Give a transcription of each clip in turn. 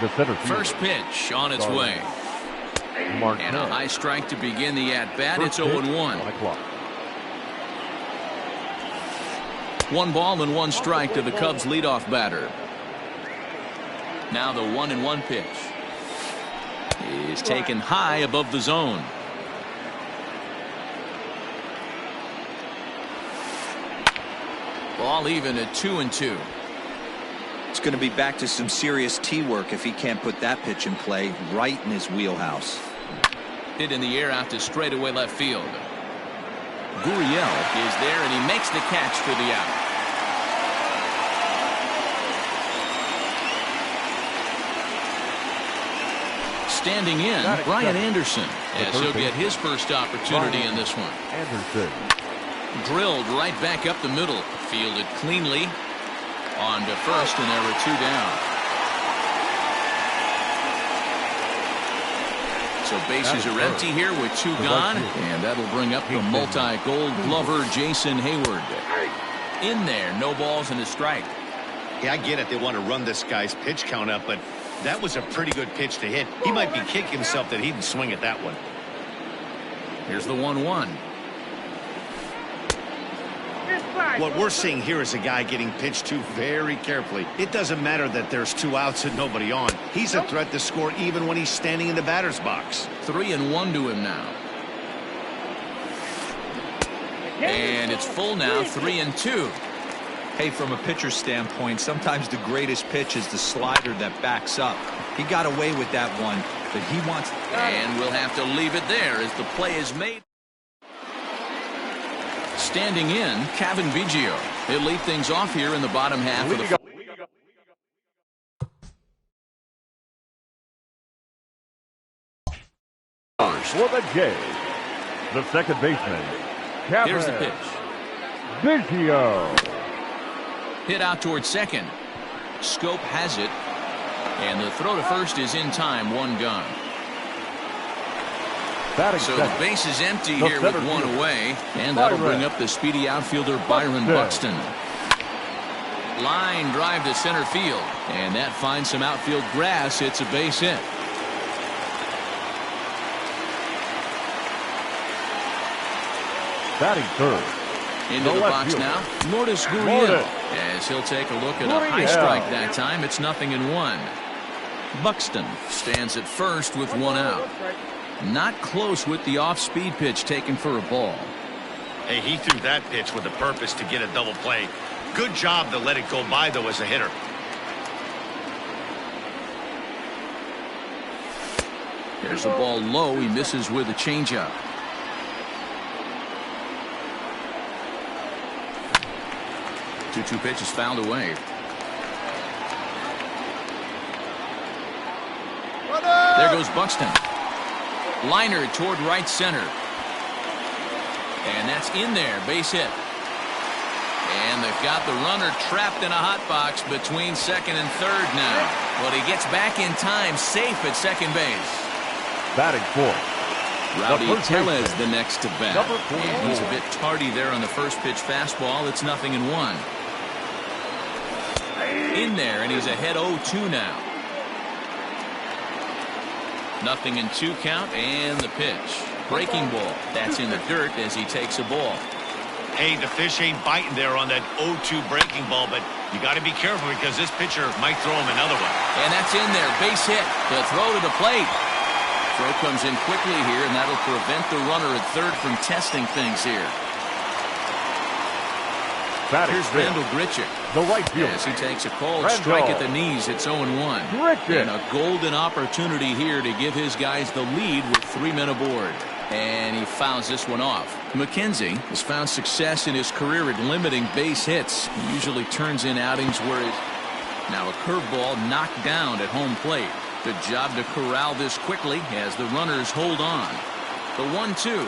The center field. First pitch on its way. And a high strike to begin the at-bat. It's 0-1. 1 ball and 1 strike to the Cubs leadoff batter. Now the 1-1 pitch is taken high above the zone. Ball even at 2-2. It's going to be back to some serious tee work if he can't put that pitch in play right in his wheelhouse. Hit in the air out to straightaway left field. Gurriel is there and he makes the catch for the out. Standing in, Bryant Anderson, as he'll get his first opportunity in this one. Anderson. Drilled right back up the middle. Fielded cleanly. On to first, and there were 2 down. So bases are empty here with 2 gone, and that'll bring up the multi-gold glover Jason Hayward. In there, no balls and a strike. Yeah, I get it. They want to run this guy's pitch count up, but that was a pretty good pitch to hit. He might be kicking himself that he didn't swing at that one. Here's the 1-1. What we're seeing here is a guy getting pitched to very carefully. It doesn't matter that there's 2 outs and nobody on. He's a threat to score even when he's standing in the batter's box. 3-1 to him now. And it's full now, 3-2. Hey, from a pitcher's standpoint, sometimes the greatest pitch is the slider that backs up. He got away with that one, but he wants... And we'll have to leave it there as the play is made. Standing in, Kevin Biggio. He'll lead things off here in the bottom half of the... For the Jays, the second baseman, Kevin Here's the pitch. Biggio. Hit out towards second. Scope has it. And the throw to first is in time, 1 gone. So the base is empty here with 1 away. And that'll bring up the speedy outfielder Byron Buxton. Line drive to center field. And that finds some outfield grass. It's a base hit. Batting third. Into the box now, Lourdes Gurriel. As he'll take a look at a high strike that time. It's 0-1. Buxton stands at first with 1 out. Not close with the off-speed pitch taken for a ball. Hey, he threw that pitch with a purpose to get a double play. Good job to let it go by, though, as a hitter. There's a ball low. He misses with a changeup. Two pitches fouled away. There goes Buxton. Liner toward right center. And that's in there. Base hit. And they've got the runner trapped in a hot box between second and third now. But he gets back in time, safe at second base. Batting fourth. Rowdy Tellez the next to bat. And he's a bit tardy there on the first pitch fastball. It's 0-1. In there, and he's ahead 0-2 now. 0-2 count, and the pitch. Breaking ball. That's in the dirt as he takes a ball. Hey, the fish ain't biting there on that 0-2 breaking ball, but you got to be careful because this pitcher might throw him another one. And that's in there. Base hit. The throw to the plate. Throw comes in quickly here, and that'll prevent the runner at third from testing things here. Here's Randall Grichuk. The right field. As he takes a cold strike at the knees, it's 0-1. And a golden opportunity here to give his guys the lead with 3 men aboard. And he fouls this one off. McKenzie has found success in his career at limiting base hits. He usually turns in outings where he's now a curveball knocked down at home plate. Good job to corral this quickly as the runners hold on. The 1-2.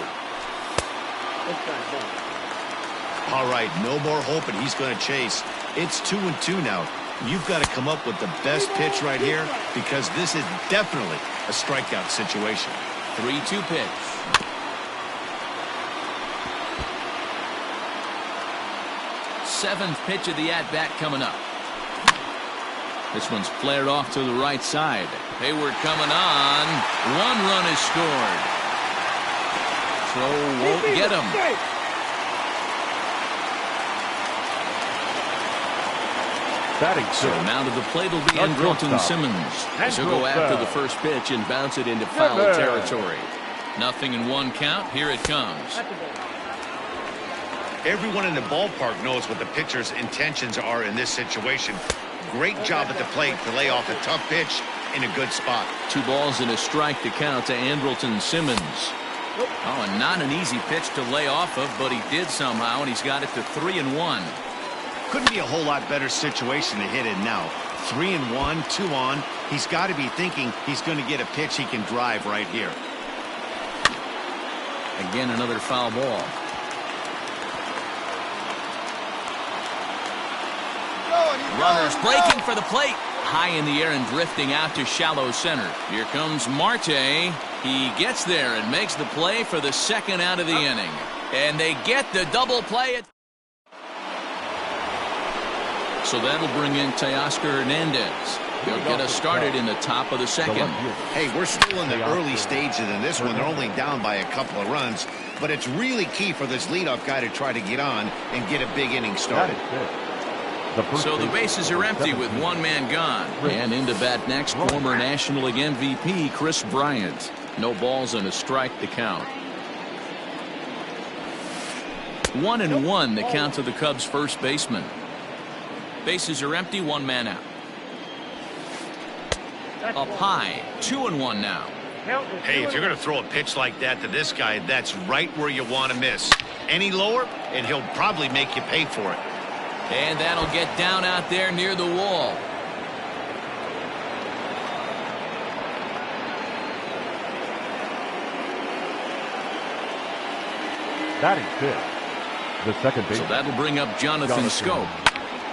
All right, no more hope, and he's going to chase. It's 2-2 now. You've got to come up with the best pitch right here because this is definitely a strikeout situation. 3-2 pitch. Seventh pitch of the at-bat coming up. This one's flared off to the right side. Hayward coming on. 1 run is scored. Throw won't get him. So now to the plate will be Andrelton Simmons. He'll go after the first pitch and bounce it into foul territory. 0-1 count. Here it comes. Everyone in the ballpark knows what the pitcher's intentions are in this situation. Great job at the plate to lay off a tough pitch in a good spot. 2 balls and a strike to count to Andrelton Simmons. Oh, and not an easy pitch to lay off of, but he did somehow, and he's got it to 3-1. Couldn't be a whole lot better situation to hit in now. 3-1, 2 on. He's got to be thinking he's going to get a pitch he can drive right here. Again, another foul ball. Runners breaking for the plate. High in the air and drifting out to shallow center. Here comes Marte. He gets there and makes the play for the 2nd out of the inning. And they get the double play. So that'll bring in Teoscar Hernandez. He'll get us started in the top of the 2nd. Hey, we're still in the early stages in this one. They're only down by a couple of runs. But it's really key for this leadoff guy to try to get on and get a big inning started. So the bases are empty with 1 man gone. And into bat next, former National League MVP Kris Bryant. No balls and a strike to count. 1-1 the count to the Cubs' first baseman. Bases are empty, 1 man out. Up high, 2-1 now. Hey, if you're going to throw a pitch like that to this guy, that's right where you want to miss. Any lower, and he'll probably make you pay for it. And that'll get down out there near the wall. Batting 5th, the second baseman. So that'll bring up Jonathan Schoop.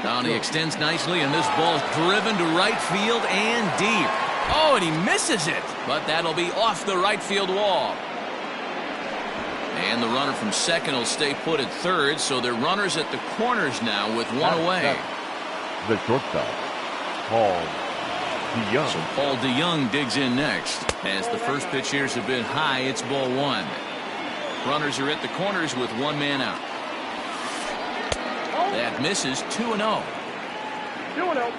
Down he extends nicely, and this ball's driven to right field and deep. Oh, and he misses it. But that'll be off the right field wall. And the runner from 2nd will stay put at 3rd, so they're runners at the corners now with 1 away. The shortstop, Paul DeYoung. So Paul DeYoung digs in next. As the first pitch here is a bit high, it's ball 1. Runners are at the corners with 1 man out. That misses. 2-0. 2-0.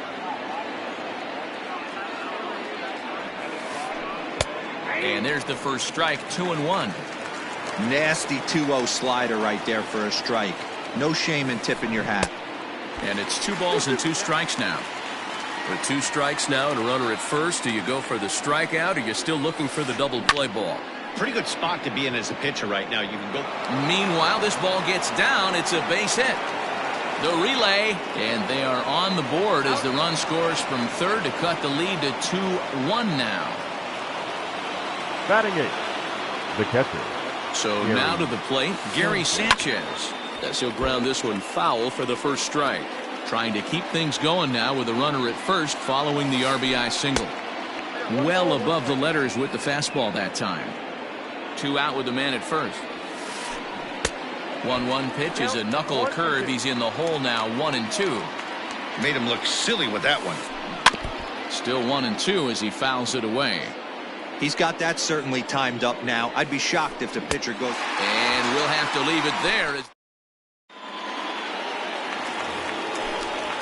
And there's the first strike. 2-1. Nasty 2-0 slider right there for a strike. No shame in tipping your hat. And it's 2 balls and 2 strikes now. With 2 strikes now and a runner at first, do you go for the strikeout, or you're still looking for the double play ball? Pretty good spot to be in as a pitcher right now. You can go. Meanwhile, this ball gets down. It's a base hit. The relay, and they are on the board as the run scores from 3rd to cut the lead to 2-1 now. Batting 8th, the catcher. So now to the plate, Gary Sanchez. As he'll ground this one foul for the first strike. Trying to keep things going now with a runner at first following the RBI single. Well above the letters with the fastball that time. 2 out with the man at first. 1-1 pitch is a knuckle curve. He's in the hole now, 1-2. Made him look silly with that one. Still 1-2 as he fouls it away. He's got that certainly timed up now. I'd be shocked if the pitcher goes. And we'll have to leave it there.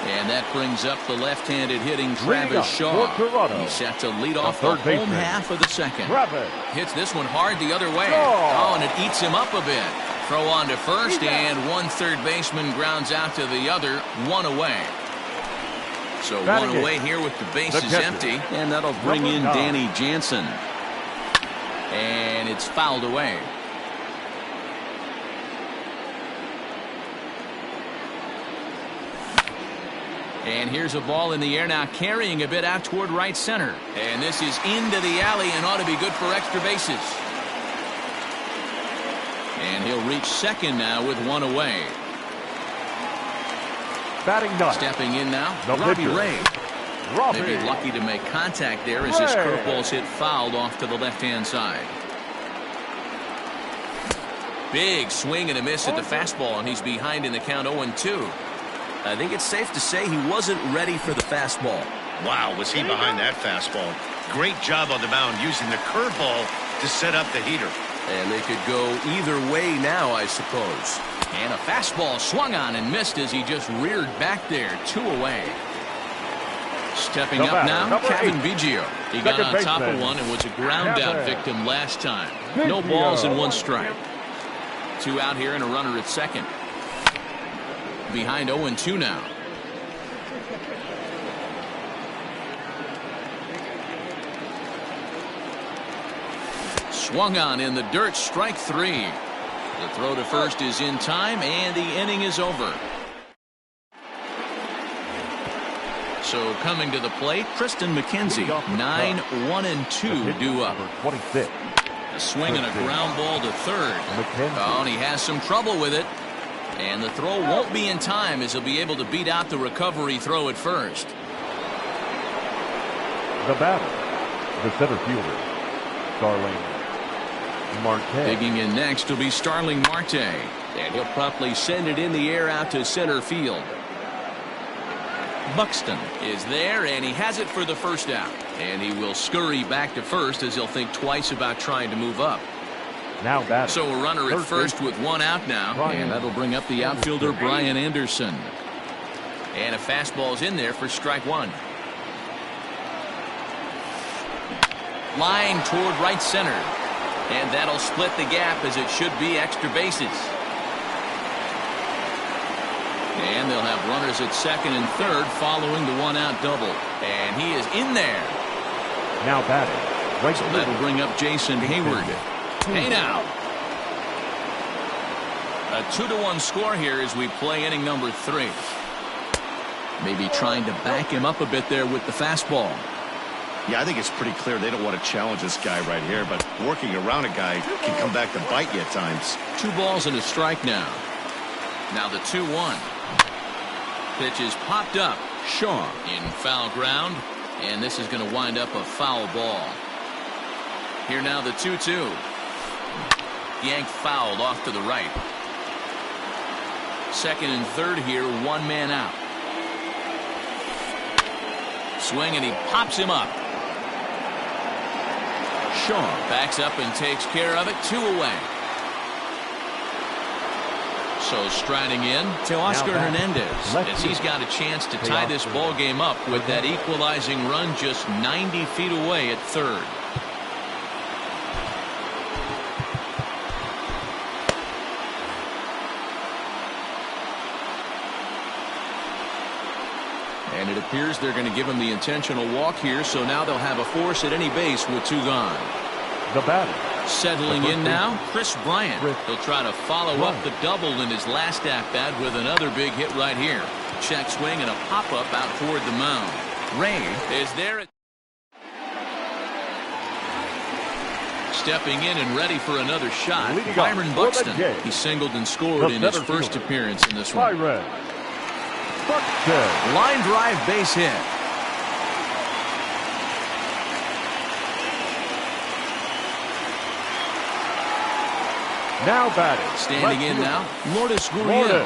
And that brings up the left-handed hitting Travis Shaw. He's set to lead off the home half of the 2nd. Hits this one hard the other way. Oh, and it eats him up a bit. Throw on to first, and 1 third baseman grounds out to the other, 1 away. So 1 away here with the bases empty, and that'll bring in Danny Jansen. And it's fouled away. And here's a ball in the air now, carrying a bit out toward right center. And this is into the alley and ought to be good for extra bases. And he'll reach 2nd now with 1 away. Batting 9th. Stepping in now, Robbie Ray. Maybe lucky to make contact there as his curveball's hit fouled off to the left-hand side. Big swing and a miss at the fastball, and he's behind in the count 0-2. I think it's safe to say he wasn't ready for the fastball. Wow, was he behind that fastball. Great job on the mound using the curveball to set up the heater. And they could go either way now, I suppose. And a fastball swung on and missed as he just reared back there. 2 away. Stepping up now, Kevin Biggio. He got on top of one and was a ground out victim last time. No balls and 1 strike. 2 out here and a runner at second. Behind 0-2 now. Swung on in the dirt, strike 3. The throw to first is in time, and the inning is over. So coming to the plate, Tristan McKenzie, 9-1-2 due up. 26. A swing and a ground ball to third. Oh, and he has some trouble with it. And the throw won't be in time as he'll be able to beat out the recovery throw at first. The batter, the center fielder, Starling Marte. Digging in next will be Starling Marte. And he'll promptly send it in the air out to center field. Buxton is there, and he has it for the first out. And he will scurry back to first as he'll think twice about trying to move up. Now batting. So a runner at first with 1 out now. Bryant. And that'll bring up the outfielder Brian Anderson. And a fastball's in there for strike 1. Line toward right center. And that'll split the gap as it should be extra bases. And they'll have runners at second and third following the 1 out double. And he is in there. Now batting. Right, so that'll bring up Jason Hayward. Hey now. A 2-1 score here as we play inning number 3. Maybe trying to back him up a bit there with the fastball. Yeah, I think it's pretty clear they don't want to challenge this guy right here, but working around a guy can come back to bite you at times. 2 balls and a strike now. Now the 2-1. Pitch is popped up. Shaw in foul ground, and this is going to wind up a foul ball. Here now the 2-2. Yanked fouled off to the right. Second and third here, 1 man out. Swing, and he pops him up. Shaw backs up and takes care of it. 2 away. So striding in to Oscar Hernandez as he's got a chance to tie this ball game up with that equalizing run just 90 feet away at third. And it appears they're going to give him the intentional walk here, so now they'll have a force at any base with 2 gone. The batter. Settling in now, Chris Bryant. He'll try to follow up the double in his last at-bat with another big hit right here. Check swing and a pop-up out toward the mound. Ray is there. Stepping in and ready for another shot, Byron Buxton. He singled and scored in his first appearance in this one. Line drive base hit. Now batting. Standing in now, Lourdes Gurriel.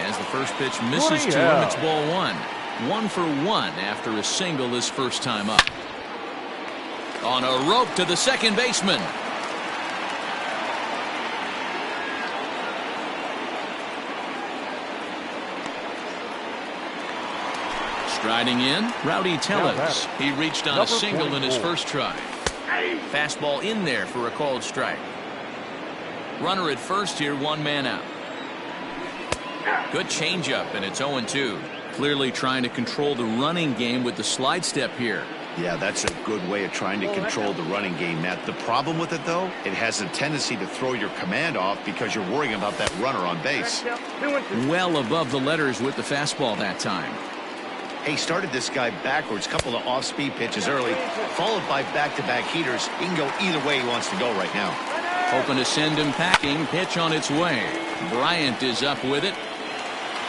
As the first pitch misses to him, it's ball 1. 1 for 1 after a single his first time up. On a rope to the second baseman. Striding in, Rowdy Tellez. He reached on a single in his first try. Fastball in there for a called strike. Runner at first here, 1 man out. Good changeup, and it's 0-2. Clearly trying to control the running game with the slide step here. Yeah, that's a good way of trying to control the running game, Matt. The problem with it, though, it has a tendency to throw your command off because you're worrying about that runner on base. Well above the letters with the fastball that time. He started this guy backwards, couple of off-speed pitches early, followed by back-to-back heaters. He can go either way he wants to go right now. Hoping to send him packing. Pitch on its way. Bryant is up with it.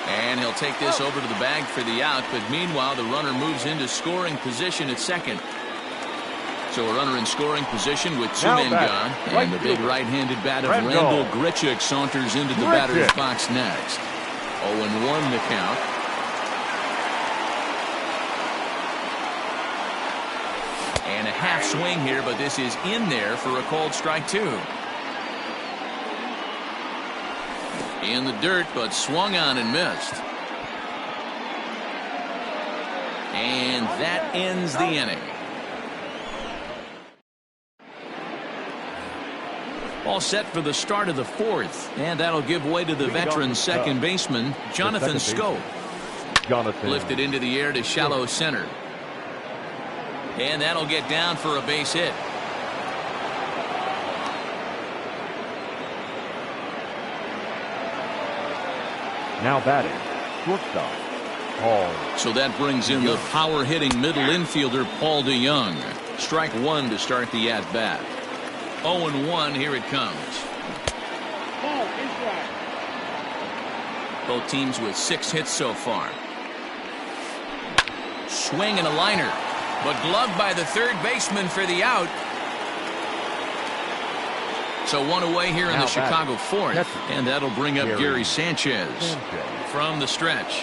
And he'll take this over to the bag for the out. But meanwhile, the runner moves into scoring position at second. So a runner in scoring position with 2 men gone. And the big right-handed bat of Randall Grichuk saunters into the batter's box next. 0-1 the count. And a half swing here, but this is in there for a called strike 2. In the dirt, but swung on and missed. And that ends the inning. All set for the start of the 4th, and that'll give way to the veteran second baseman, Jonathan Scope. Lifted into the air to shallow center. And that'll get down for a base hit. Now batting, shortstop, Paul. So that brings in the power-hitting middle infielder, Paul DeYoung. Strike 1 to start the at-bat. 0-1, here it comes. Both teams with 6 hits so far. Swing and a liner, but gloved by the third baseman for the out. So one away here in the Chicago 4th, and that'll bring up Gary Sanchez from the stretch.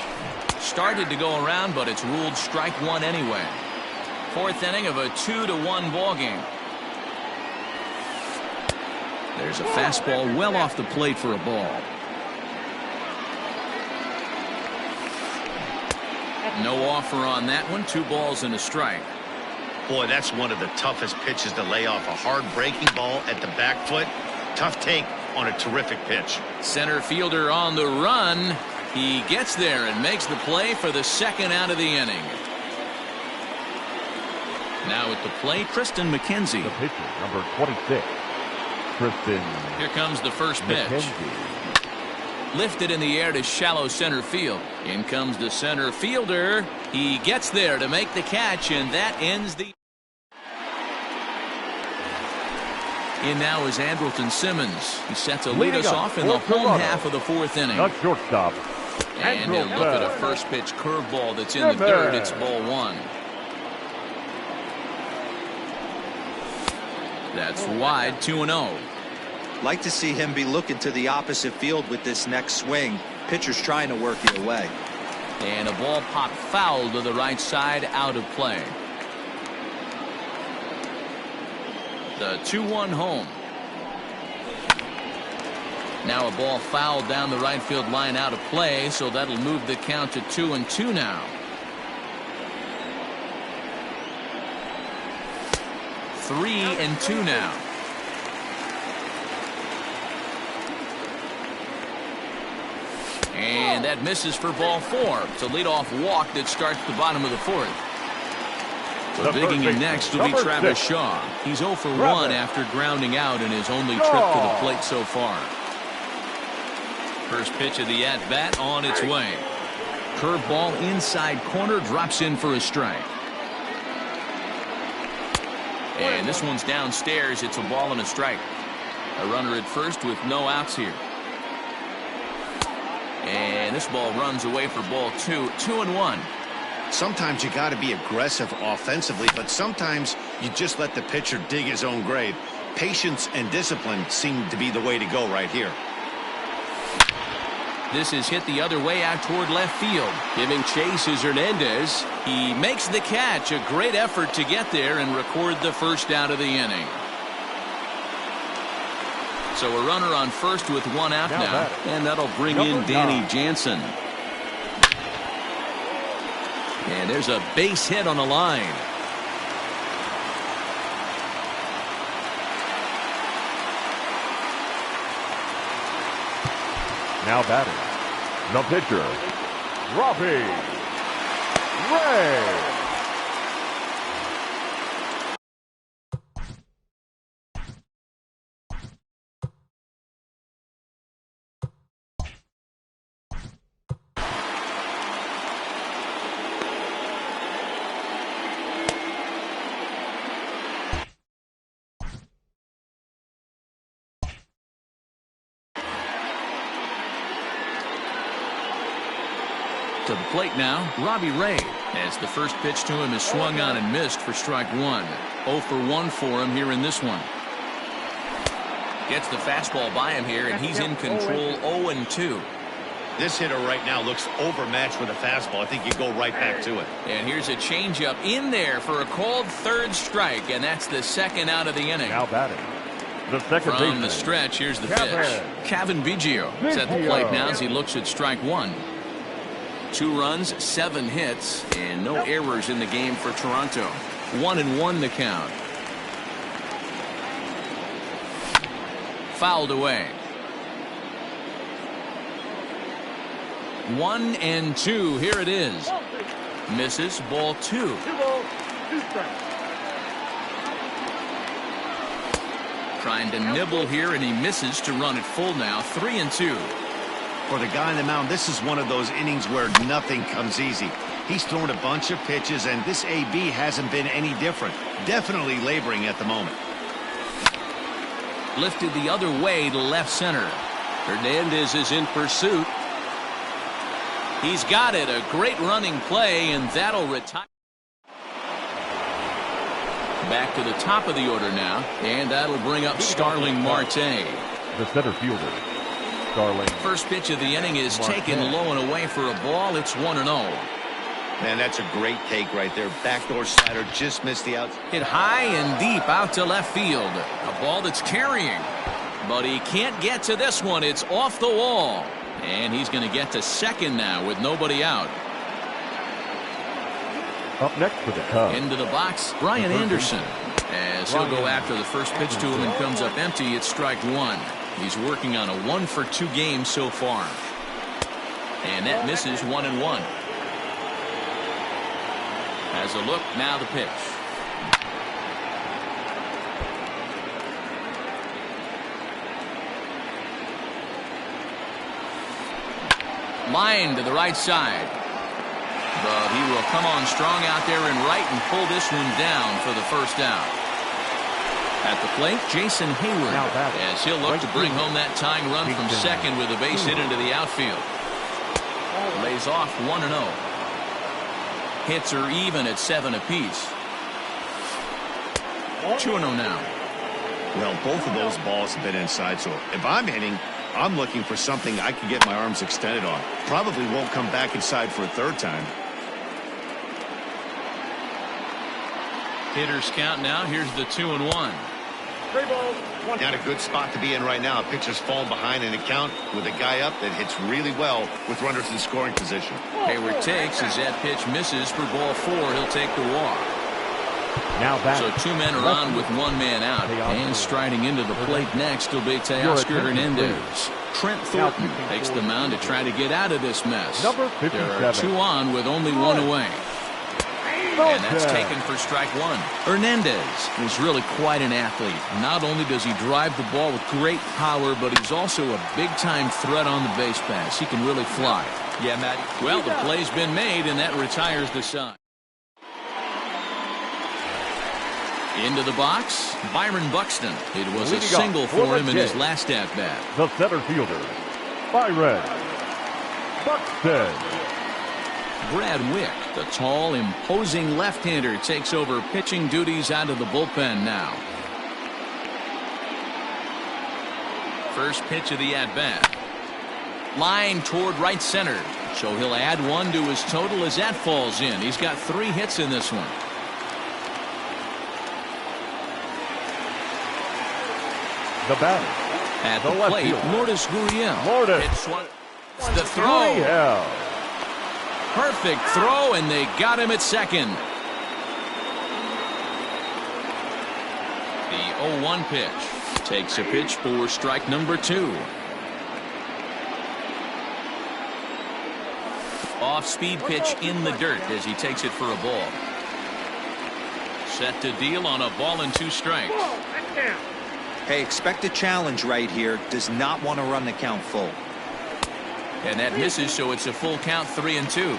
Started to go around, but it's ruled strike 1 anyway. 4th inning of a 2-1 ball game. There's a fastball well off the plate for a ball. No offer on that one. 2 balls and a strike. Boy, that's one of the toughest pitches to lay off. A hard breaking ball at the back foot. Tough take on a terrific pitch. Center fielder on the run. He gets there and makes the play for the second out of the inning. Now at the plate, Tristan McKenzie. The pitcher, number 26. Tristan. Here comes the first pitch. McKenzie. Lifted in the air to shallow center field. In comes the center fielder. He gets there to make the catch, and that ends the. In now is Andrelton Simmons. He's set to lead us off in the home half of the 4th inning. The shortstop. And he'll look at a first pitch curveball that's in the dirt. It's ball 1. That's wide, 2-0. Like to see him be looking to the opposite field with this next swing. Pitcher's trying to work it away. And a ball popped foul to the right side, out of play. The 2-1 home. Now a ball fouled down the right field line, out of play, so that'll move the count to 2-2 now. 3-2 now. And that misses for ball 4. It's a leadoff walk that starts the bottom of the 4th. So digging in next will be Travis Shaw. He's 0 for 1 after grounding out in his only trip to the plate so far. First pitch of the at-bat on its way. Curveball inside corner, drops in for a strike. And this one's downstairs. It's a ball and a strike. A runner at first with no outs here. And this ball runs away for ball 2. 2-1. Sometimes you got to be aggressive offensively, but sometimes you just let the pitcher dig his own grave. Patience and discipline seem to be the way to go right here. This is hit the other way out toward left field. Giving chase is Hernandez. He makes the catch. A great effort to get there and record the first out of the inning. So a runner on first with 1 out now, and that'll bring in Danny Jansen. And there's a base hit on the line. Now batting, the pitcher, Robbie Ray. To the plate now, Robbie Ray, as the first pitch to him is swung on and missed for strike 1. 0 for 1 for him here in this one. Gets the fastball by him here, and he's in control. 0-2. This hitter right now looks overmatched with a fastball. I think you go right back to it. And here's a changeup in there for a called third strike, and that's the second out of the inning. Now batting. The second From the stretch, here's the pitch. Kevin Biggio is at the plate now as he looks at strike one. 2 runs, 7 hits, and no errors in the game for Toronto. 1-1 the count. Fouled away. 1-2. Here it is. Misses. Ball 2. Trying to nibble here, and he misses to run it full now. 3-2. For the guy on the mound, this is one of those innings where nothing comes easy. He's thrown a bunch of pitches, and this AB hasn't been any different. Definitely laboring at the moment. Lifted the other way to left center. Hernandez is in pursuit. He's got it. A great running play, and that'll retire. Back to the top of the order now, and that'll bring up Starling Marte. The center fielder, Starling. First pitch of the inning is taken low and away for a ball. It's 1-0. Man, that's a great take right there. Backdoor slider just missed the out. Hit high and deep out to left field. A ball that's carrying. But he can't get to this one. It's off the wall. And he's going to get to second now with nobody out. Up next for the Cubs. Into the box, Bryant Anderson. As he'll go after the first pitch to him and comes up empty, it's strike one. He's working on a 1-for-2 game so far. And that misses 1-1. Has a look, now the pitch. Line to the right side. But he will come on strong out there in right and pull this one down for the first out. At the plate, Jason Hayward, as he'll look to bring home that tying run from second with a base hit into the outfield. Lays off 1-0. Hits are even at 7 apiece. 2-0 now. Well, both of those balls have been inside, so if I'm hitting, I'm looking for something I can get my arms extended on. Probably won't come back inside for a third time. Hitters count now. Here's the 2-1. Not a good spot to be in right now. Pitcher's falling behind in the count with a guy up that hits really well with runners in scoring position. Hayward takes as that pitch misses for ball 4. He'll take the walk. Now back. So 2 men are on with 1 man out. And striding into the plate next will be Teoscar Hernandez. Trent Thornton takes the mound to try to get out of this mess. Number 57. There are 2 on with only 1 away. And that's taken for strike 1. Hernandez is really quite an athlete. Not only does he drive the ball with great power, but he's also a big-time threat on the base pass. He can really fly. Yeah, Matt. Well, the play's been made, and that retires the side. Into the box, Byron Buxton. It was a single for him in his last at-bat. The center fielder, Byron Buxton. Brad Wick, the tall, imposing left-hander, takes over pitching duties out of the bullpen now. First pitch of the at-bat. Line toward right center. So he'll add 1 to his total as that falls in. He's got 3 hits in this one. The batter. At the plate, Lourdes Gurriel. Lourdes. The throw. Perfect throw, and they got him at second. The 0-1 pitch. Takes a pitch for strike number 2. Off-speed pitch in the dirt as he takes it for a ball. Set to deal on a ball and 2 strikes. Hey, expect a challenge right here. Does not want to run the count full. And that misses, so it's a full count, 3-2.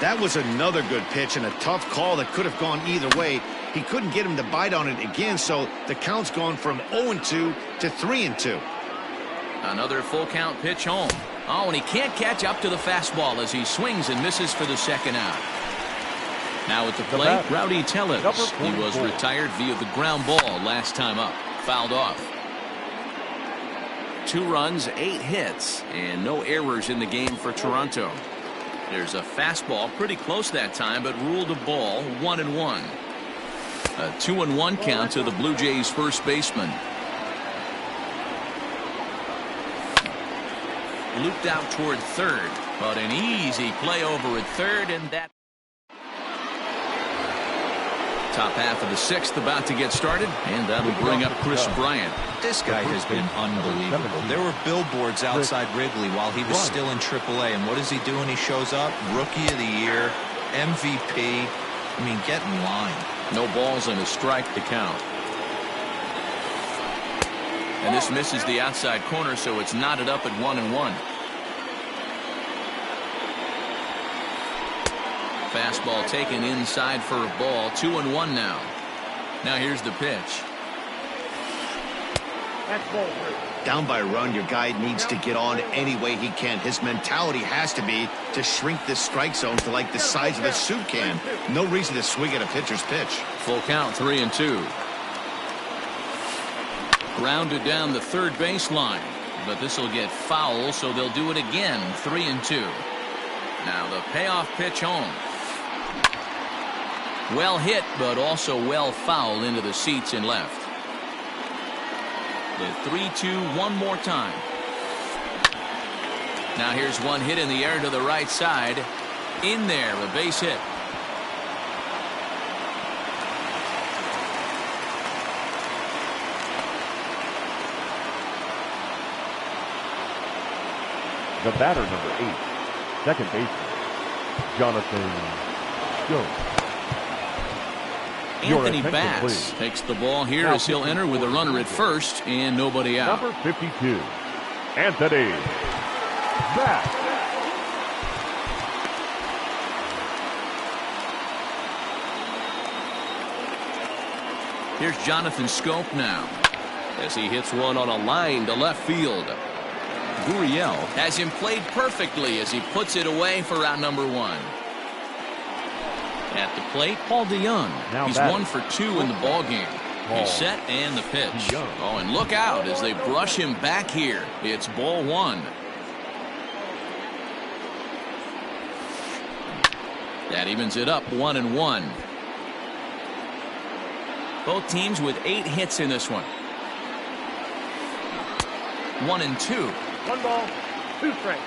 That was another good pitch and a tough call that could have gone either way. He couldn't get him to bite on it again, so the count's gone from 0-2 to 3-2. Another full count pitch home. Oh, and he can't catch up to the fastball as he swings and misses for the second out. Now at the plate, Rowdy Tellez. He was retired via the ground ball last time up. Fouled off. 2 runs, 8 hits, and no errors in the game for Toronto. There's a fastball pretty close that time, but ruled a ball, 1-1. A 2-1 count to the Blue Jays first baseman. Looped out toward third, but an easy play over at third, and that top half of the 6th about to get started, and that'll bring up Chris Bryant. This guy has been unbelievable. There were billboards outside Wrigley while he was still in AAA, and what is he doing? He shows up, Rookie of the Year, MVP. I mean, get in line. No balls and a strike to count. And this misses the outside corner, so it's knotted up at 1-1. Fastball taken inside for a ball. 2-1 now. Now here's the pitch. Down by a run, your guy needs to get on any way he can. His mentality has to be to shrink this strike zone to like the size of a soup can. No reason to swing at a pitcher's pitch. Full count, 3-2. Grounded down the third baseline, but this will get foul, so they'll do it again. 3-2. Now the payoff pitch home. Well hit, but also well fouled into the seats and left. The 3-2 one more time. Now here's one hit in the air to the right side. In there, a base hit. The batter, number 8, second baseman, Jonathan Jones. Anthony Bass takes the ball here as he'll enter with a runner at first and nobody out. Number 52, Anthony Bass. Here's Jonathan Scope now as he hits one on a line to left field. Gurriel has him played perfectly as he puts it away for out number 1. At the plate, Paul DeYoung. He's 1 for 2 in the ballgame. He's set and the pitch. Oh, and look out as they brush him back here. It's ball 1. That evens it up 1-1. Both teams with 8 hits in this one. 1-2. 1 ball, 2 strikes.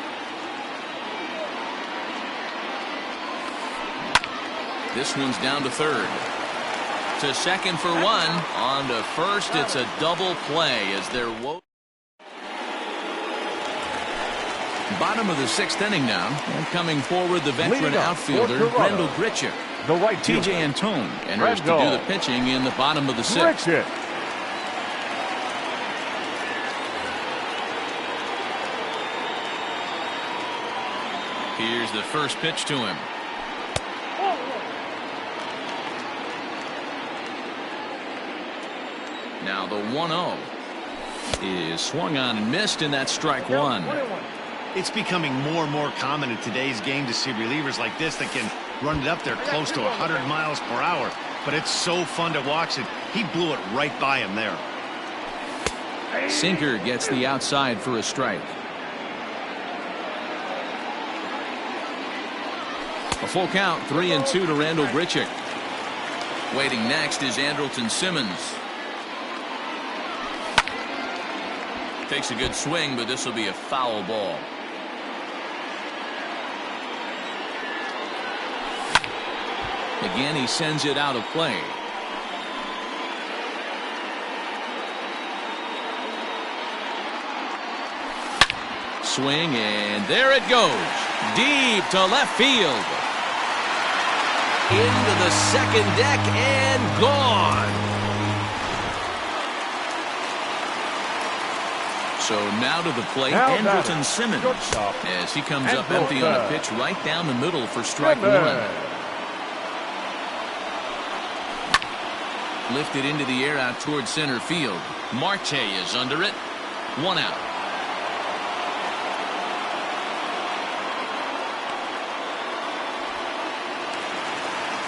This one's down to third. To second for 1. On to first. It's a double play as they're bottom of the 6th inning now. And coming forward, the veteran outfielder, Randall Grichuk. The right TJ Antone enters to do the pitching in the bottom of the 6th. Here's the first pitch to him. Now the 1-0 is swung on and missed, and that's strike 1. It's becoming more and more common in today's game to see relievers like this that can run it up there close to 100 miles per hour. But it's so fun to watch it. He blew it right by him there. Sinker gets the outside for a strike. A full count, 3-2 to Randall Grichuk. Waiting next is Andrelton Simmons. Takes a good swing, but this will be a foul ball. Again, he sends it out of play. Swing, and there it goes. Deep to left field. Into the second deck and gone. So now to the plate, Andrelton Simmons, as he comes up empty on a pitch right down the middle for strike 1. Lifted into the air out towards center field. Marte is under it. 1 out.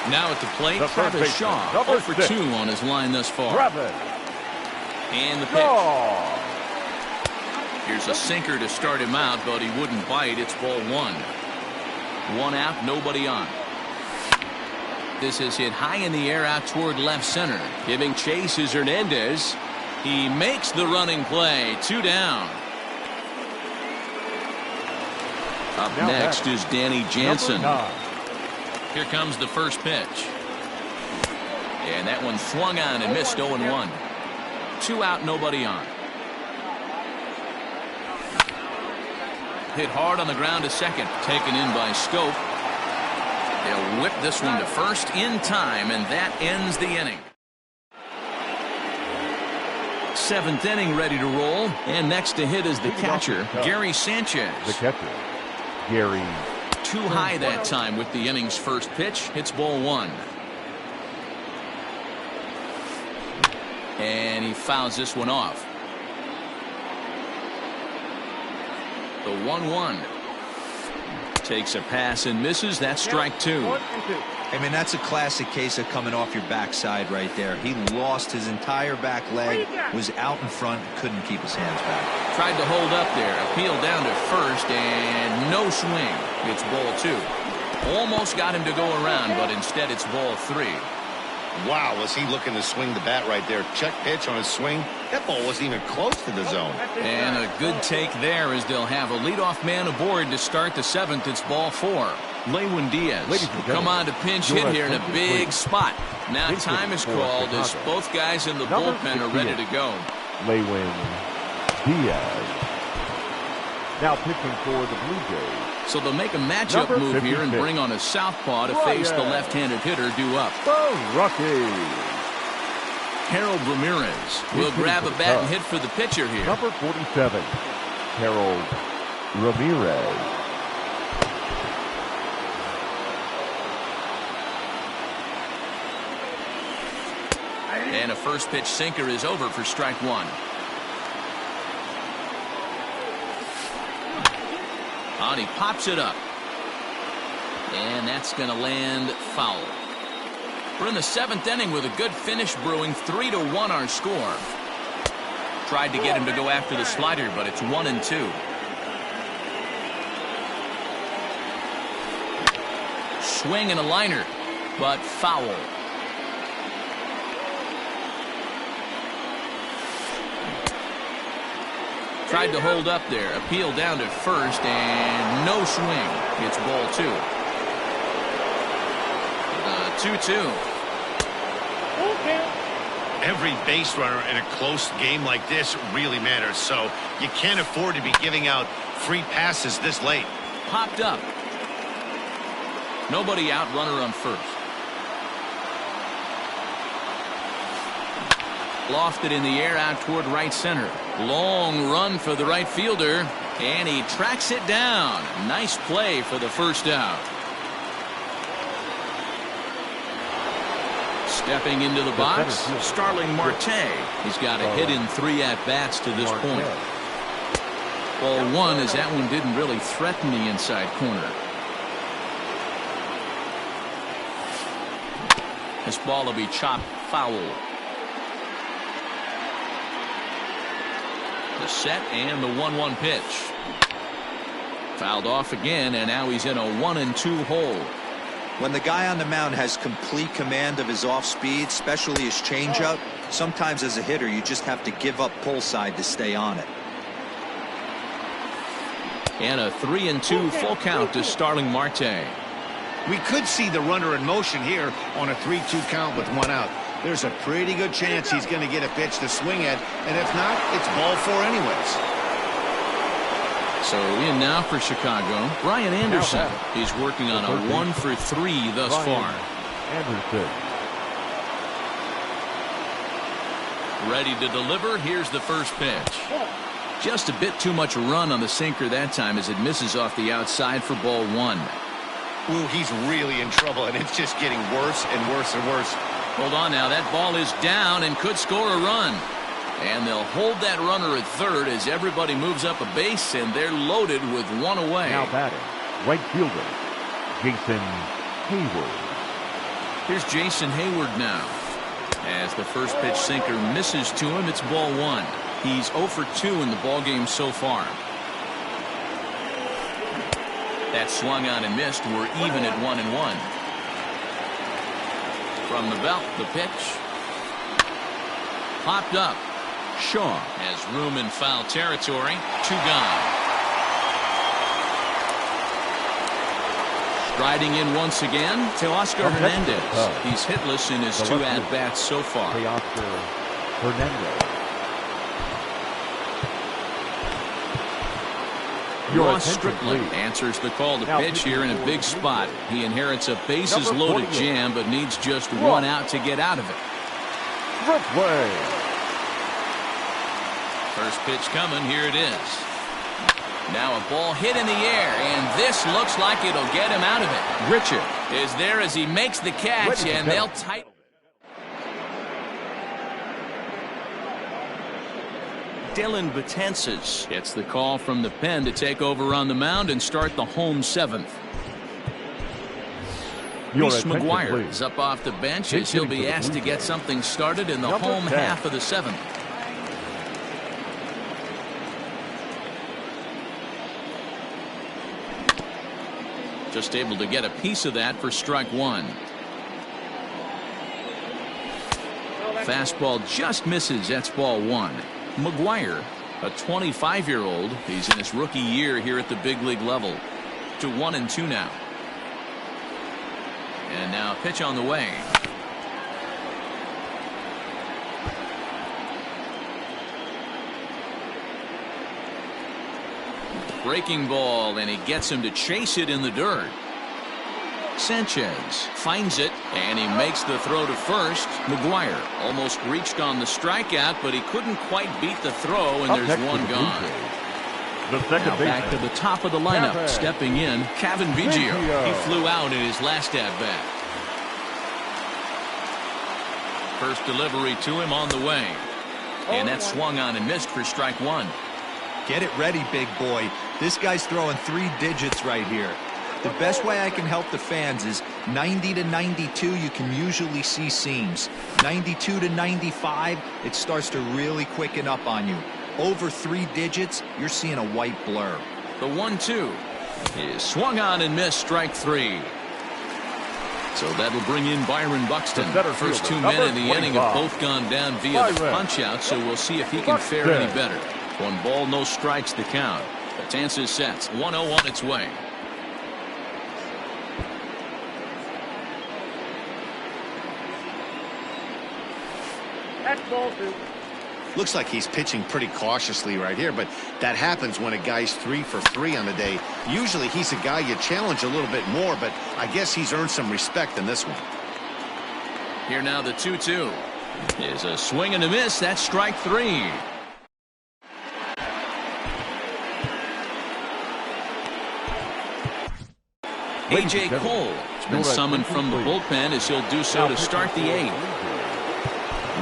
Now at the plate, Travis Shaw, 0 for 2 on his line thus far. And the pitch. Here's a sinker to start him out, but he wouldn't bite. It's ball one. One out, nobody on. This is hit high in the air out toward left center. Giving chase is Hernandez. He makes the running play. 2 down. Up next is Danny Jansen. Here comes the first pitch. And that one swung on and missed. 0-1. 2 out, nobody on. Hit hard on the ground to second. Taken in by Scope. They'll whip this one to first in time, and that ends the inning. 7th inning ready to roll, and next to hit is the catcher, Gary Sanchez. The catcher, Gary. Too high that time with the inning's first pitch. Hits ball one. And he fouls this one off. The 1-1. Takes a pass and misses. That's strike 2. I mean, that's a classic case of coming off your backside right there. He lost his entire back leg, was out in front, couldn't keep his hands back. Tried to hold up there. Appeal down to first, and no swing. It's ball 2. Almost got him to go around, but instead it's ball 3. Wow, was he looking to swing the bat right there. Check pitch on his swing. That ball wasn't even close to the zone. And a good take there as they'll have a leadoff man aboard to start the 7th. It's ball 4. Lewin Diaz come on to pinch hit here in a big spot. Now time is called as both guys in the bullpen are ready to go. Lewin Diaz now pitching for the Blue Jays. So they'll make a matchup move here and bring on a southpaw to face the left-handed hitter due up. The Rockies. Harold Ramirez will grab a bat and hit for the pitcher here. Number 47, Harold Ramirez. And a first pitch sinker is over for strike 1. On, he pops it up. And that's going to land foul. We're in the 7th inning with a good finish brewing. 3-1 our score. Tried to get him to go after the slider, but it's 1-2. Swing and a liner, but foul. Tried to hold up there. Appeal down to first, and no swing. It's ball 2. 2-2. Every base runner in a close game like this really matters, so you can't afford to be giving out free passes this late. Popped up. Nobody out, runner on first. Lofted in the air out toward right center. Long run for the right fielder, and he tracks it down. Nice play for the first out. Stepping into the box, Starling Marte. He's got a hit in 3 at-bats to this point. Ball 1 as that one didn't really threaten the inside corner. This ball will be chopped foul. The set and the 1-1 pitch. Fouled off again, and now he's in a 1-2 hole. When the guy on the mound has complete command of his off speed, especially his changeup, sometimes as a hitter you just have to give up pull side to stay on it. And a 3-2 full count to Starling Marte. We could see the runner in motion here on a 3-2 count with 1 out. There's a pretty good chance he's going to get a pitch to swing at, and if not, it's ball 4 anyways. So in now for Chicago, Brian Anderson. He's working on a 1 for 3 thus far. Anderson. Ready to deliver. Here's the first pitch. Just a bit too much run on the sinker that time as it misses off the outside for ball 1. Ooh, he's really in trouble, and it's just getting worse and worse and worse. Hold on now. That ball is down and could score a run. And they'll hold that runner at third as everybody moves up a base, and they're loaded with 1 away. Now batting, right fielder, Jason Hayward. Here's Jason Hayward now. As the first pitch sinker misses to him, it's ball 1. He's 0 for 2 in the ballgame so far. That swung on and missed. We're even at 1-1. From the belt, the pitch. Popped up. Shaw has room in foul territory. 2 gone. Striding in once again, Teoscar Hernandez. He's hitless in his 2 at-bats so far. Teoscar Hernandez. Ross Strickland answers the call to pitch here in a big spot. He inherits a bases-loaded jam, but needs just 1 out to get out of it. First pitch coming. Here it is. Now a ball hit in the air, and this looks like it'll get him out of it. Richard is there as he makes the catch, and they'll tighten. Dylan Betances gets the call from the pen to take over on the mound and start the home 7th. Reese McGuire is up off the bench as he'll be asked to get something started in the home half of the 7th. Just able to get a piece of that for strike 1. Fastball just misses. That's ball 1. McGuire, a 25-year-old. He's in his rookie year here at the big league level. To 1-2 now. And now a pitch on the way. Breaking ball, and he gets him to chase it in the dirt. Sanchez finds it, and he makes the throw to first. McGuire almost reached on the strikeout, but he couldn't quite beat the throw, and there's 1 gone. Now back to the top of the lineup. Stepping in, Kevin Biggio. He flew out in his last at-bat. First delivery to him on the way. And that swung on and missed for strike 1. Get it ready, big boy. This guy's throwing 3 digits right here. The best way I can help the fans is 90 to 92, you can usually see seams. 92 to 95, it starts to really quicken up on you. Over 3 digits, you're seeing a white blur. The 1-2 is swung on and missed, strike 3. So that'll bring in Byron Buxton. First 2 men in the inning have both gone down via the punch-out, so we'll see if he can fare any better. 1 ball, no strikes the count. Betances sets 1-0 on its way. Looks like he's pitching pretty cautiously right here, but that happens when a guy's 3 for 3 on the day. Usually he's a guy you challenge a little bit more, but I guess he's earned some respect in this one. Here now the 2-2 is a swing and a miss. That's strike 3. A.J. Cole has been summoned from the bullpen as he'll do so to start the 8th.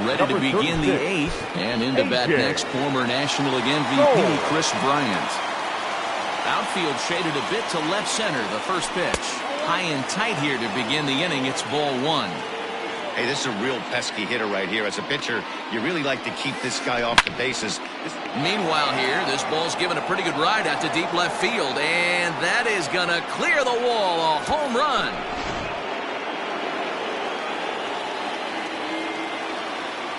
Ready to begin the 8th, and into bat next, former National League MVP Chris Bryant. Outfield shaded a bit to left center. The first pitch. High and tight here to begin the inning. It's ball 1. Hey, this is a real pesky hitter right here. As a pitcher, you really like to keep this guy off the bases. Meanwhile here, this ball's given a pretty good ride out to deep left field, and that is going to clear the wall. A home run.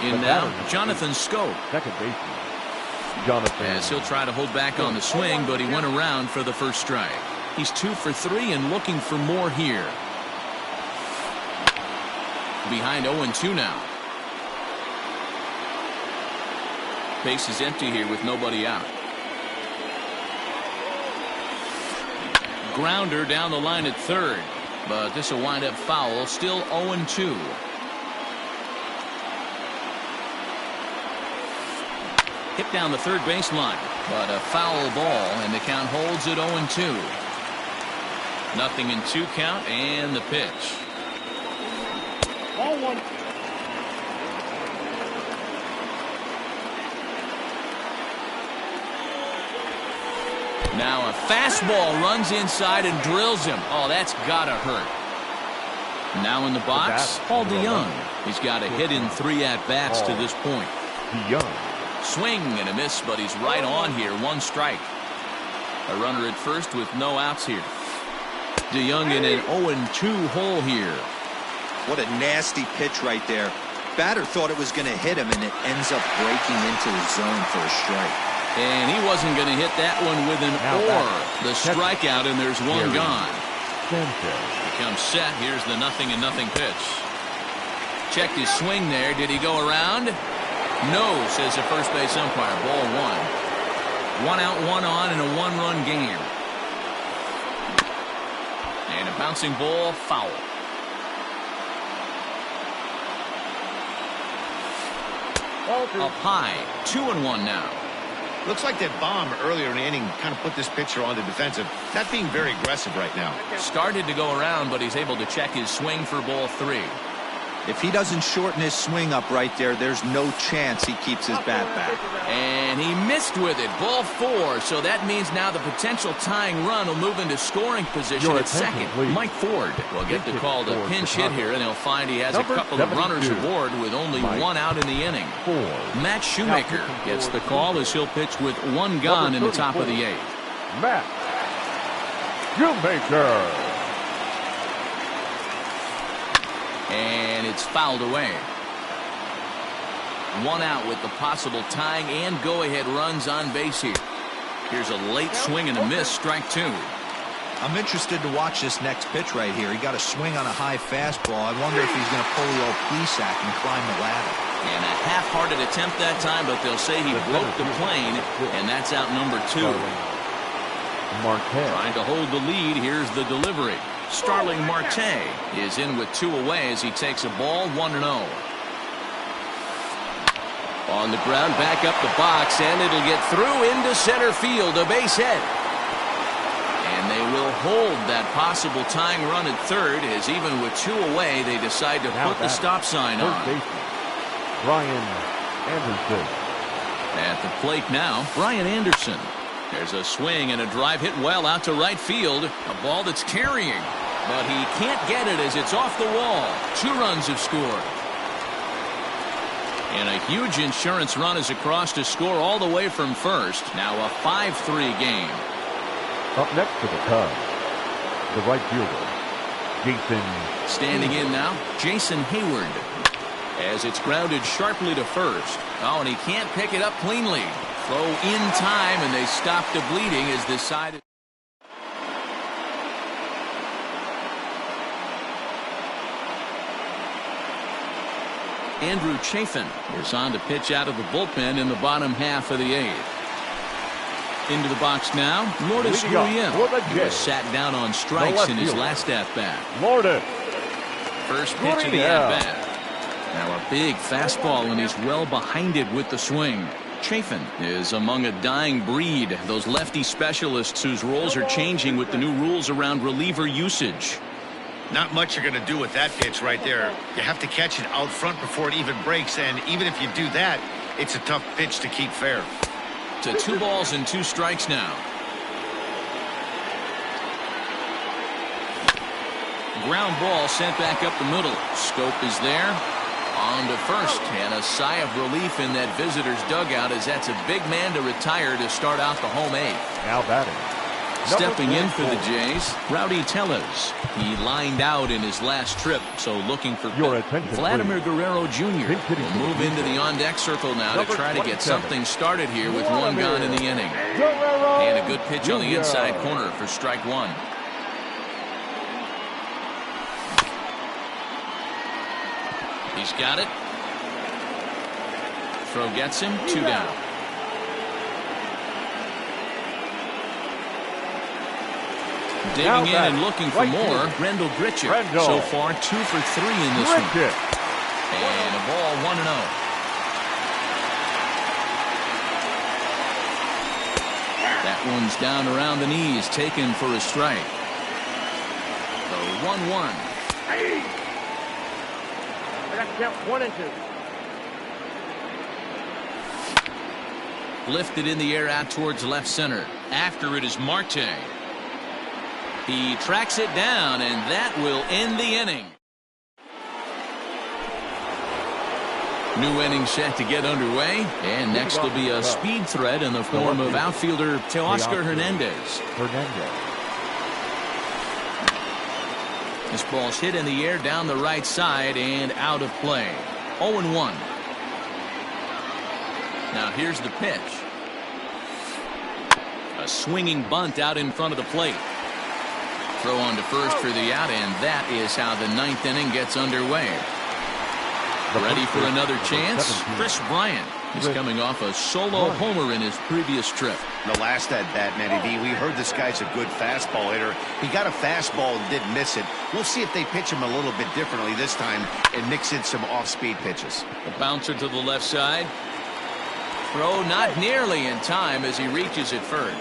In now, Jonathan Scope. Second baseman, Jonathan. As he'll try to hold back on the swing, but he went around for the first strike. He's 2 for 3 and looking for more here. Behind 0-2 now. Base is empty here with nobody out. Grounder down the line at third, but this will wind up foul. Still 0-2. Hit down the third baseline, but a foul ball, and the count holds at 0-2. 0-2 count, and the pitch. Ball 1. Now a fastball runs inside and drills him. Oh, that's gotta hurt. Now in the box, Paul DeYoung. He's got a hit in 3 at-bats to this point. DeYoung. Swing and a miss, but he's right on here. One strike. A runner at first with no outs here. DeYoung in an 0-2 hole here. What a nasty pitch right there. Batter thought it was going to hit him, and it ends up breaking into the zone for a strike. And he wasn't going to hit that one with an the strikeout, and there's one gone. Sanchez Becomes set. Here's the 0-0 pitch. Checked his swing there. Did he go around? No, says the first base umpire. Ball one. 1 out, 1 on in a 1-run game. And a bouncing ball, foul. Up high, 2-1 now. Looks like that bomb earlier in the inning kind of put this pitcher on the defensive. Not being very aggressive right now. Started to go around, but he's able to check his swing for ball 3. If he doesn't shorten his swing up right there, there's no chance he keeps his bat back. And he missed with it. Ball 4. So that means now the potential tying run will move into scoring position at second. Please. Mike Ford will get the call to pinch hit here, and he'll find he has a couple of runners aboard with only 1 out in the inning. Matt Shoemaker gets the call as he'll pitch with 1 gone in the top of the 8th. Matt Shoemaker. And it's fouled away. 1 out with the possible tying and go-ahead runs on base here. Here's a late swing and a miss, strike 2. I'm interested to watch this next pitch right here. He got a swing on a high fastball. I wonder if he's going to pull the old Plesac and climb the ladder. And a half-hearted attempt that time, but they'll say he broke the plane, and that's out number 2. Trying to hold the lead. Here's the delivery. Starling Marte is in with 2 away as he takes a ball 1-0. On the ground, back up the box, and it'll get through into center field, a base hit. And they will hold that possible tying run at third as even with 2 away, they decide to put the stop sign on. Bryant Anderson. At the plate now, Bryant Anderson. There's a swing and a drive hit well out to right field. A ball that's carrying. But he can't get it as it's off the wall. 2 runs have scored. And a huge insurance run is across to score all the way from first. Now a 5-3 game. Up next for the Cubs, the right fielder, Jason. Standing in now, Jason Hayward. As it's grounded sharply to first. Oh, and he can't pick it up cleanly. Throw in time, and they stop the bleeding as this side. Andrew Chafin is on to pitch out of the bullpen in the bottom half of the 8th. Into the box now, Lourdes Gurriel. He was sat down on strikes in his last at-bat. Lourdes. First pitch of the at-bat. Now a big fastball, and he's well behind it with the swing. Chafin is among a dying breed, those lefty specialists whose roles are changing with the new rules around reliever usage. Not much you're going to do with that pitch right there. You have to catch it out front before it even breaks, and even if you do that, it's a tough pitch to keep fair. To 2 balls and 2 strikes now. Ground ball sent back up the middle. Scope is there. On to first, and a sigh of relief in that visitor's dugout as that's a big man to retire to start out the home 8th. Now batting. Stepping in for the Jays, Rowdy Tellez. He lined out in his last trip, so looking for Vladimir Guerrero Jr. will move into the on-deck circle now to try to get something started here with 1 gone in the inning. And a good pitch on the inside corner for strike 1. He's got it. Throw gets him. 2 down. Digging in and looking for more. Rendell Grichuk. So far 2 for 3 in this one. And a ball 1-0. That one's down around the knees, taken for a strike. The 1-1. Count 1 and 2. Lifted in the air out towards left center. After it is Marte. He tracks it down, and that will end the inning. New inning set to get underway, and next will be a speed threat in the form of outfielder Teoscar Hernandez. This ball's hit in the air down the right side and out of play. 0-1. Now here's the pitch. A swinging bunt out in front of the plate. Throw on to first for the out, and that is how the ninth inning gets underway. Ready for another chance? Chris Bryant is coming off a solo homer in his previous trip. The last at bat, Matty V, we heard this guy's a good fastball hitter. He got a fastball and didn't miss it. We'll see if they pitch him a little bit differently this time and mix in some off-speed pitches. A bouncer to the left side. Throw not nearly in time as he reaches it first.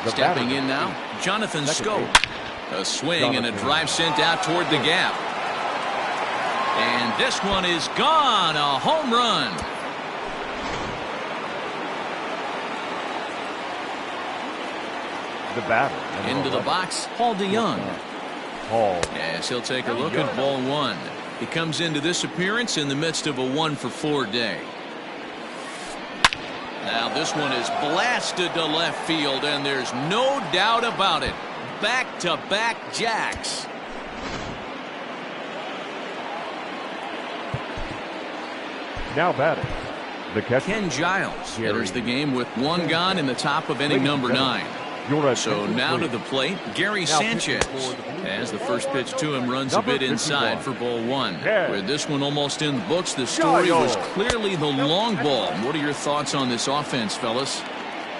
Stepping in now, Jonathan Scope. A swing and a drive sent out toward the gap. And this one is gone. A home run. The batter. Into the box, Paul DeYoung. Yes, he'll take a look at ball one. He comes into this appearance in the midst of a 1-for-4 day. Now this one is blasted to left field, and there's no doubt about it. Back-to-back jacks. Now batting, the catcher. Ken Giles enters the game with one gone in the top of inning number 9. So now to the plate, Gary Sanchez. As the first pitch to him runs a bit inside for ball one. With this one almost in the books, the story was clearly the long ball. What are your thoughts on this offense, fellas?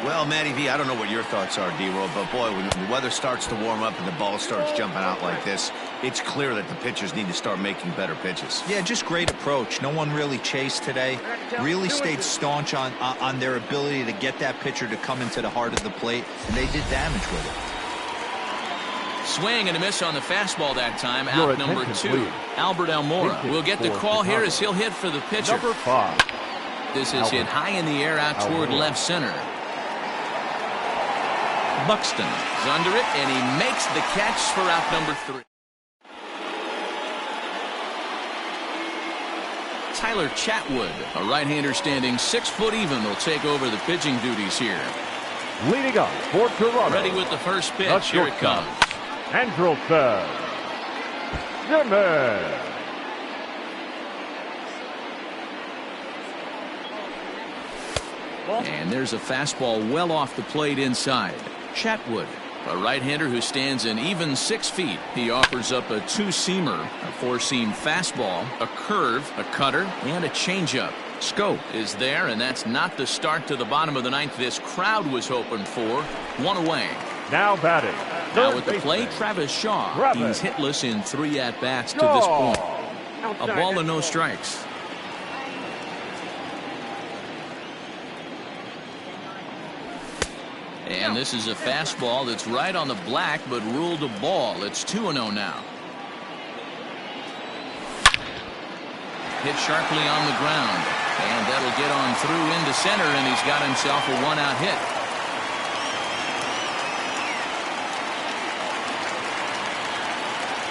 Well, Matty V, I don't know what your thoughts are, D-Roll, but boy, when the weather starts to warm up and the ball starts jumping out like this, it's clear that the pitchers need to start making better pitches. Yeah, just great approach. No one really chased today. Really stayed staunch on their ability to get that pitcher to come into the heart of the plate, and they did damage with it. Swing and a miss on the fastball that time. Out number 2. Albert Almora will get the call here as he'll hit for the pitcher. Number 5. This is hit high in the air out toward left center. Buxton is under it, and he makes the catch for out number 3. Tyler Chatwood, a right-hander standing 6 foot even, will take over the pitching duties here. Leading up for Toronto. Ready with the first pitch. Here it comes. Andrelton. Jimmy. And there's a fastball well off the plate inside. Chatwood, a right-hander who stands an even 6 feet. He offers up a 2-seamer, a 4-seam fastball, a curve, a cutter, and a changeup. Scope is there, and that's not the start to the bottom of the 9th this crowd was hoping for. 1 away. Now batting. Now at the plate, Travis Shaw. He's hitless in 3 at-bats to this point. A ball and no strikes. And this is a fastball that's right on the black, but ruled a ball. It's 2-0 now. Hit sharply on the ground. And that'll get on through into center, and he's got himself a 1-out hit.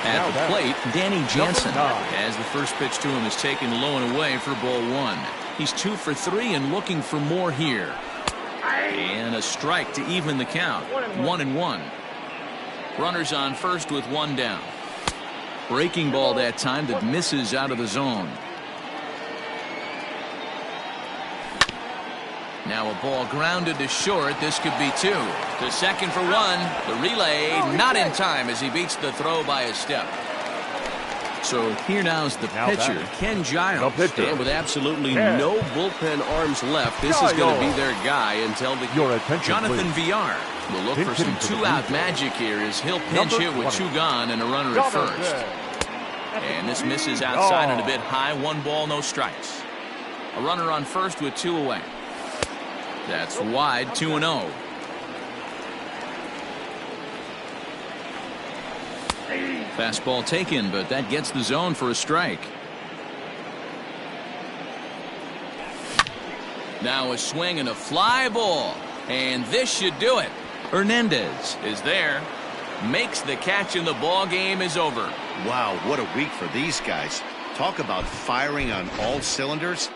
At the plate, Danny Jansen, as the first pitch to him is taken low and away for ball 1. He's 2 for 3 and looking for more here. And a strike to even the count. 1-1. Runners on first with 1 down. Breaking ball that time that misses out of the zone. Now a ball grounded to short. This could be 2. To second for 1. The relay not in time as he beats the throw by a step. So here now's the pitcher, Ken Giles. And with absolutely no bullpen arms left, this is going to be their guy until the Jonathan Villar will look for some 2-out magic here as he'll pinch hit with 2 gone and a runner at first. And this misses outside and a bit high. 1 ball, no strikes. A runner on first with 2 away. That's wide. 2-0. Fastball taken, but that gets the zone for a strike. Now a swing and a fly ball, and this should do it. Hernandez is there, makes the catch, and the ball game is over. Wow, what a week for these guys. Talk about firing on all cylinders.